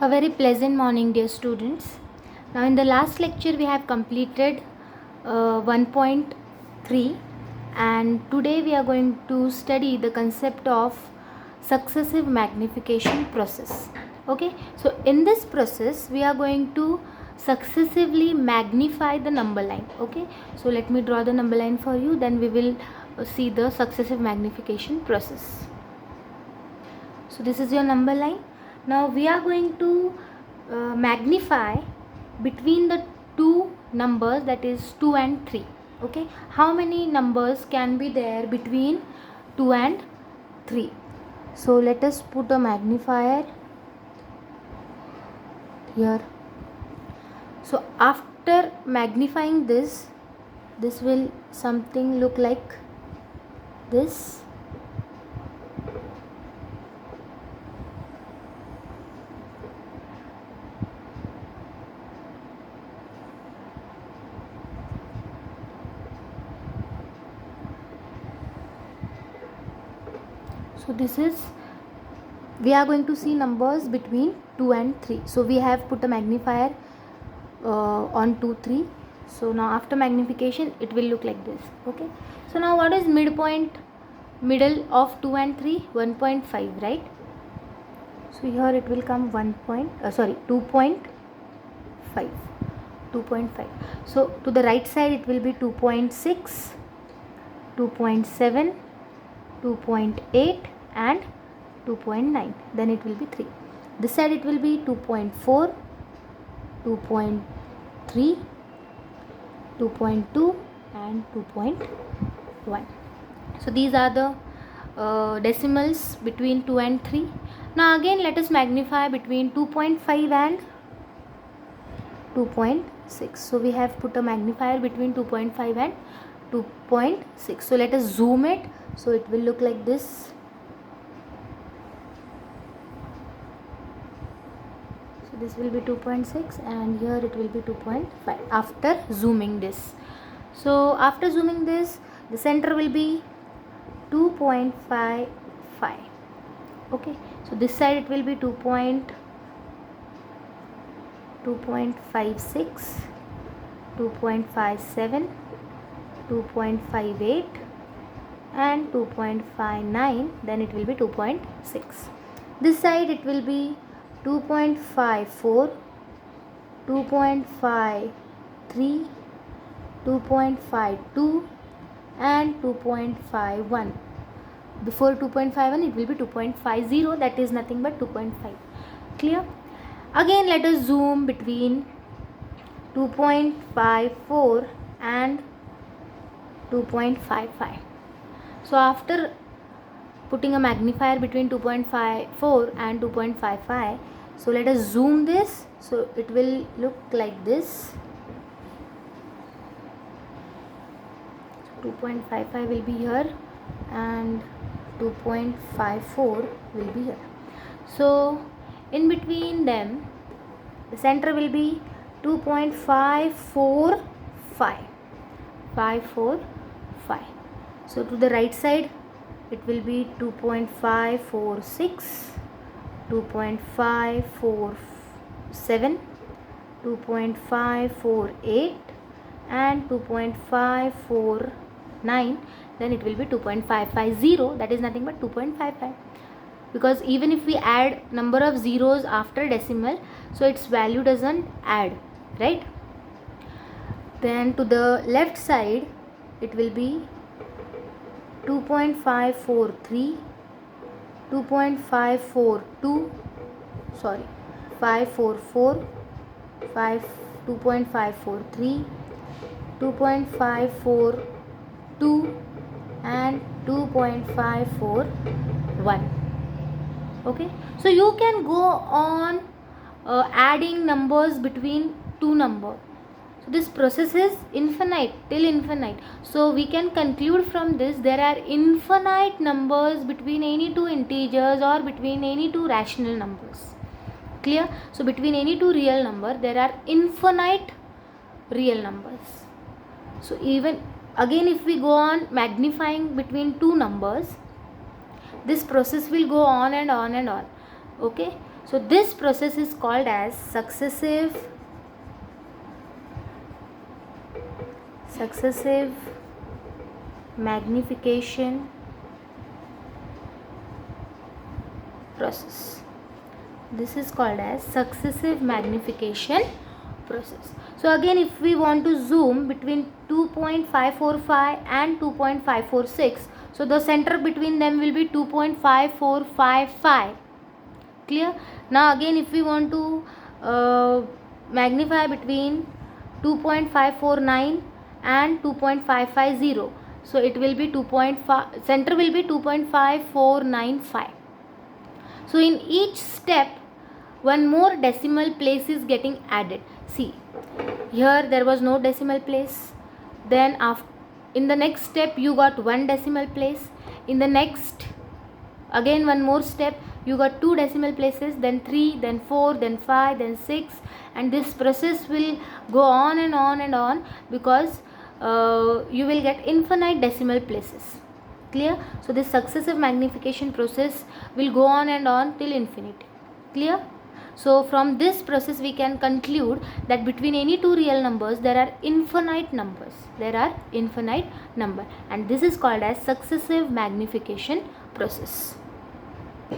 A very pleasant morning, dear students. Now, in the last lecture, we have completed 1.3, and today we are going to study the concept of successive magnification process. Okay, so in this process, we are going to successively magnify the number line. Okay, so let me draw the number line for you, then we will see the successive magnification process. So, this is your number line. Now we are going to magnify between the two numbers, that is 2 and 3. Okay, how many numbers can be there between 2 and 3? So let us put a magnifier here. So after magnifying this will something look like this. So this is, we are going to see numbers between 2 and 3. So we have put a magnifier on 2, 3. So now after magnification it will look like this. Okay, so now what is middle of 2 and 3? 1.5, right? So here it will come 2.5. So to the right side it will be 2.6, 2.7, 2.8 and 2.9. Then it will be 3. This side it will be 2.4, 2.3, 2.2 and 2.1. So these are the decimals between 2 and 3. Now again let us magnify between 2.5 and 2.6. So we have put a magnifier between 2.5 and 2.6. So let us zoom it. So it will look like this. So this will be 2.6 and here it will be 2.5 after zooming this. So after zooming this, the center will be 2.55. Okay, so this side it will be 2.56, 2.57, 2.58 and 2.59. Then it will be 2.6. This side it will be 2.54, 2.53, 2.52 and 2.51. Before 2.51 it will be 2.50, that is nothing but 2.5. Clear? Again let us zoom between 2.54 and 2.55. So after putting a magnifier between 2.54 and 2.55, so let us zoom this. So it will look like this. 2.55 will be here and 2.54 will be here. So in between them the center will be 2.545. So to the right side it will be 2.546, 2.547, 2.548 and 2.549. Then it will be 2.550, that is nothing but 2.55, because even if we add number of zeros after decimal, so its value doesn't add, right? Then to the left side it will be 2.543, 2.542, 544, 2.543, 2.542 and 2.541. Okay, so you can go on adding numbers between two numbers. So this process is infinite, till infinite. So we can conclude from this there are infinite numbers between any two integers or between any two rational numbers. Clear? So between any two real number there are infinite real numbers. So even again if we go on magnifying between two numbers, this process will go on and on and on. Okay, So this process is called as successive magnification process. This is called as successive magnification process. So again, if we want to zoom between 2.545 and 2.546, so the center between them will be 2.5455. Clear? Now again, if we want to magnify between 2.549 and 2.550, so it will be center will be 2.5495. So in each step, one more decimal place is getting added. See, here there was no decimal place. Then in the next step you got one decimal place. In the next, again one more step, you got two decimal places, then 3, then 4, then 5, then 6, and this process will go on and on and on, because you will get infinite decimal places. Clear? So this successive magnification process will go on and on till infinity. Clear? So from this process we can conclude that between any two real numbers there are infinite numbers. And this is called as successive magnification process.